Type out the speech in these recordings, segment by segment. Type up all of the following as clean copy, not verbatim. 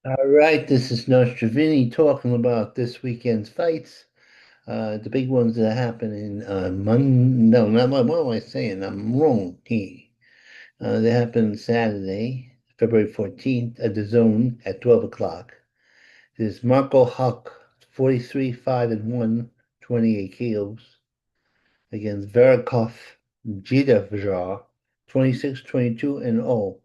All right, this is Nostrovini talking about this weekend's fights. The big ones that happen in no, not what am I saying? I'm wrong. They happen Saturday, February 14th at the Zone at 12 o'clock. There's Marco Huck, 43, 5 and 1, 28 kilos, against Verakov Jidavjar, 26, 22 and 0.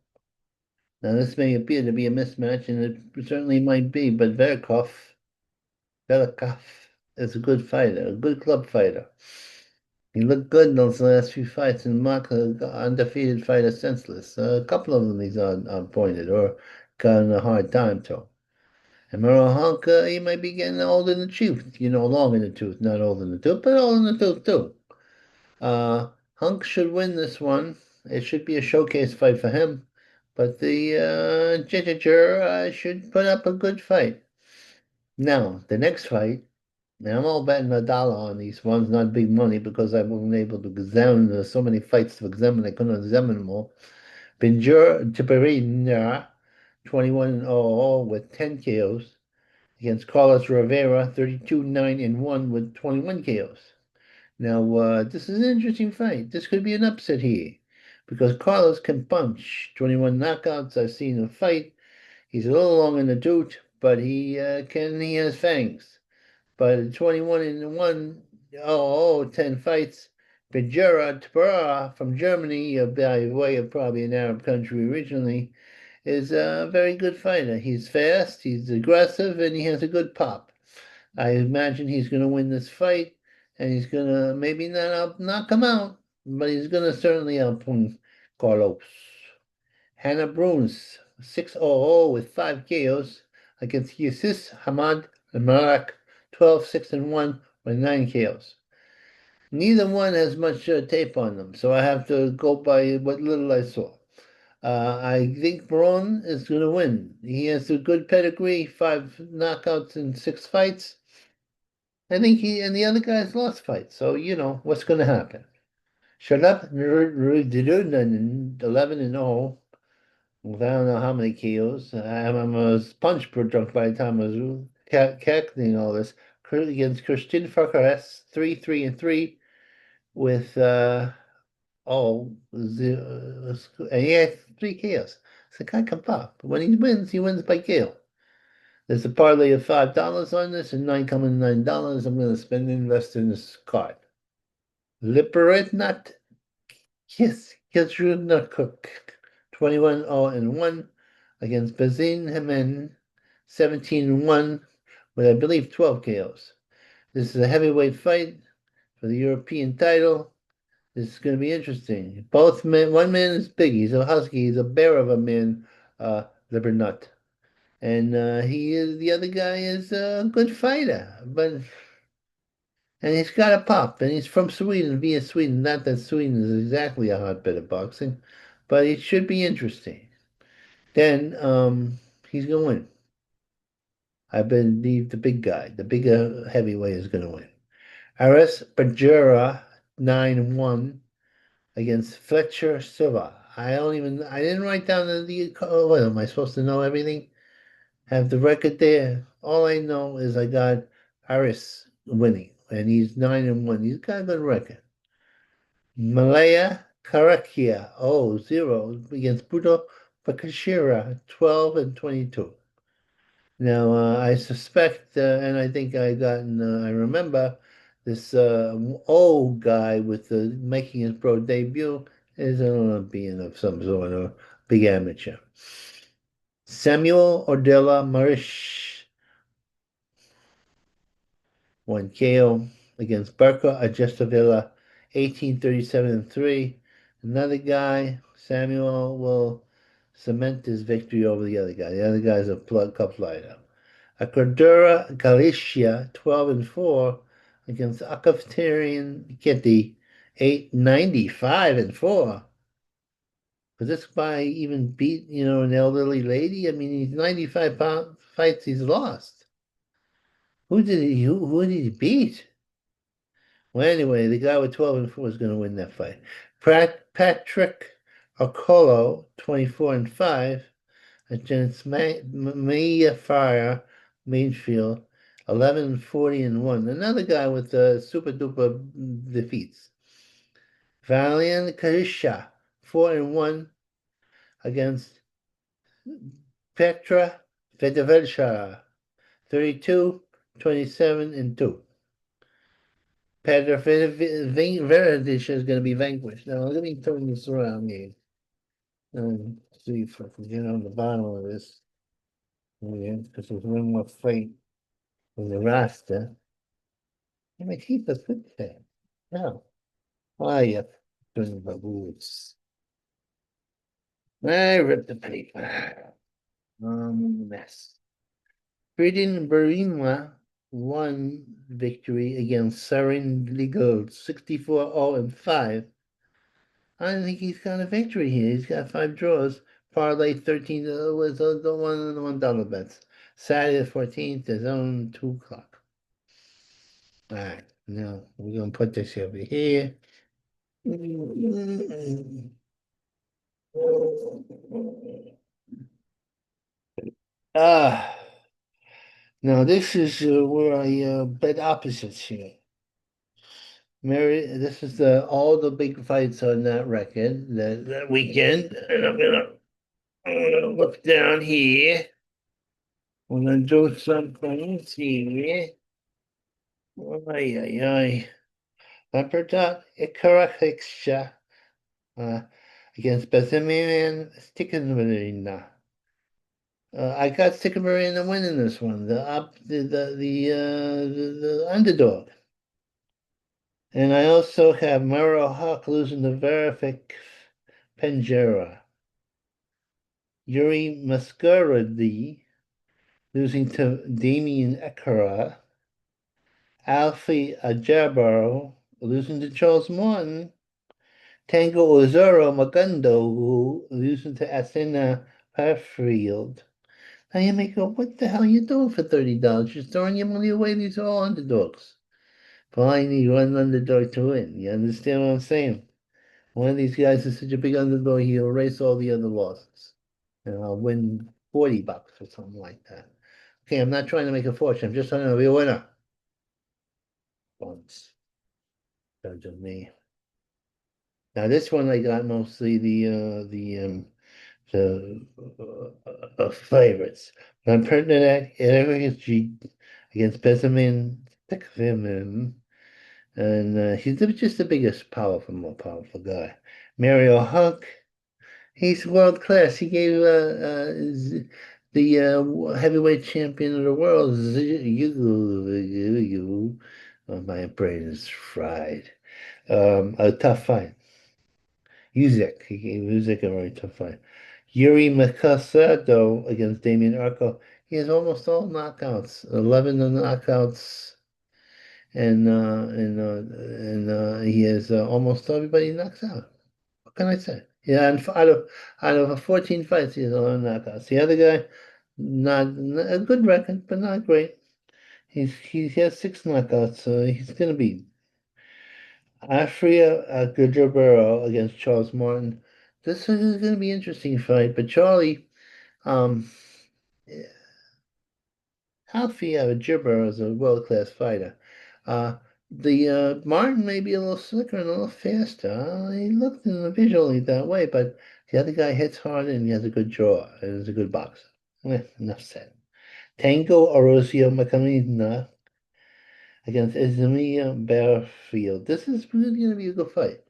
Now, this may appear to be a mismatch, and it certainly might be, but Velikov is a good fighter, a good club fighter. He looked good in those last few fights, and Mark, undefeated fighter, senseless. A couple of them he's on pointed or gotten a hard time to. And Merrill Hunk, he might be getting old in the tooth, long in the tooth, not old in the tooth, but old in the tooth too. Hunk should win this one. It should be a showcase fight for him, but the Jitter should put up a good fight. Now, the next fight. Now, I'm all betting $1 on these ones, not big money, because I wasn't able to examine. There's so many fights to examine, I couldn't examine them all. Benjur Tiberina, 21-0 with 10 KOs, against Carlos Rivera, 32-9 and 1 with 21 KOs. Now, this is an interesting fight. This could be an upset here, because Carlos can punch. 21 knockouts. I've seen him fight. He's a little long in the tooth, but he has fangs. But 21 and 1, 10 fights. Bajura Tabara from Germany, by way of probably an Arab country originally, is a very good fighter. He's fast, he's aggressive, and he has a good pop. I imagine he's going to win this fight, and he's going to maybe not knock him out, but he's going to certainly outpunch Carlos. Hannah Bruns, 6-0 with 5 KOs against Yusuf Hamad Marak, 12, 6 and 1 with 9 KOs. Neither one has much tape on them, so I have to go by what little I saw. I think Braun is going to win. He has a good pedigree, 5 knockouts in 6 fights. I think he and the other guys lost fights, so what's going to happen. Shut up, 11-0. Well, I don't know how many kilos. I was punch drunk by the time I was calculating all this. Against Christian Fakares, 3-3 and 3 with and he had 3 KOs. So guy can pop. When he wins by KO. There's a parlay of $5 on this and nine coming $9. I'm gonna spend and invest in this card. Liperetnat Kisrudna Cook, 21-0 and 1 against Bazin Hemen, 17-1 with I believe 12 KOs. This is a heavyweight fight for the European title. This is going to be interesting. Both men, one man is big. He's a husky. He's a bear of a man, Libernut. And the other guy is a good fighter, and he's got a pop, and he's from Sweden, via Sweden. Not that Sweden is exactly a hotbed of boxing, but it should be interesting. Then he's going to win. I believe the big guy, the bigger heavyweight, is going to win. Aris Bajura 9-1 against Fletcher Silva. I didn't write down what am I supposed to know everything? Have the record there. All I know is I got Aris winning, and he's 9-1. He's got a good record. Malaya Karakia, 0 against Budo Bakashira, 12 and 22. Now, I suspect, and I think I remember this old guy with the making his pro debut is an Olympian of some sort or big amateur. Samuel Ordella Marish won KO against Barca Ajestavilla, 1837 and 3. Another guy, Samuel, will cement his victory over the other guy. The other guy's a cup lighter. Acordura Galicia, 12 and 4 against Akavtarian Kitty, 895 and 4. Could this guy even beat, an elderly lady? I mean, he's 95 fights he's lost. Who did he beat? Well, anyway, the guy with 12 and 4 is going to win that fight. Patrick Okolo, 24 and 5 against Maya Fire, Mainfield, 11-40-1. Another guy with super duper defeats. Valiant Karisha, 4-1 against Petra Fedovelcha, 32-27-2. Petra Fedovelcha is going to be vanquished. Now, let me turn this around here and see if I can get on the bottom of this. Because there's one more fight in the roster. And my teeth are good there. No. Oh, yeah. Doing the rules. I ripped the paper. Mess. Freedin Barima won victory against Sarin Legal 64-0-5. I don't think he's got a victory here. He's got 5 draws. Parlay 13 was the one dollar bets. Saturday the 14th, his own 2 o'clock. All right, now we're gonna put this over here. Ah, now this is where I bet opposites here. Mary, this is all the big fights on that record that weekend, and I'm gonna look down here. We're gonna do something here. Ay, ay, ay. Leopard Ikarakiksha uh, against Bezimian Stickenmarina. I got Stickenmarina winning this one, the underdog. And I also have Mero Hawk losing to Verific Penjera. Yuri Mascardi losing to Damien Ekara. Alfie Ajabaro losing to Charles Martin. Tango Ozoro Magundo losing to Athena Parfield. Now you may go, what the hell are you doing for $30? You're throwing your money away. These are all underdogs. Fine, you want an underdog to win. You understand what I'm saying? One of these guys is such a big underdog, he'll erase all the other losses. And I'll win $40 or something like that. Okay, I'm not trying to make a fortune. I'm just trying to be a winner. Once. Judge of me. Now this one I got mostly favorites. I'm pertinent energy against Benjamin Thickvimin. And he's just the biggest, more powerful guy. Mario Huck, he's world class. He gave the heavyweight champion of the world, oh, my brain is fried. A tough fight. Usyk, he gave Usyk a very tough fight. Yuri Makasado against Damian Arco. He has almost all knockouts, 11 knockouts, and he has almost everybody knocks out. What can I say? Yeah, and out of 14 fights, he has 11 knockouts. The other guy, not a good record, but not great. He has 6 knockouts, so he's gonna be Afria Guerrero against Charles Martin. This is gonna be an interesting fight, but Charlie, um, Alfia Gibber is a world-class fighter. Uh, the Martin may be a little slicker and a little faster. He looked visually that way, but the other guy hits hard and he has a good jaw and is a good boxer. Enough said. Tango Orozio Macalina against Izmia Bearfield. This is really going to be a good fight.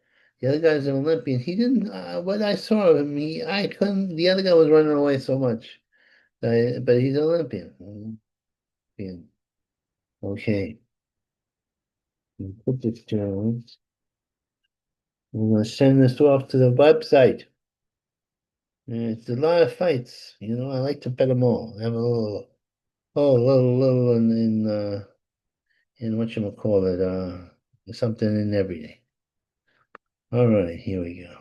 The other guy's an Olympian. He didn't. What I saw of him, I couldn't. The other guy was running away so much, but he's an Olympian. Okay. Put this down. I'm gonna send this off to the website. It's a lot of fights. I like to bet them all. Have a little in whatchamacallit, something in every day. All right, here we go.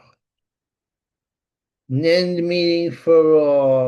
End meeting for all.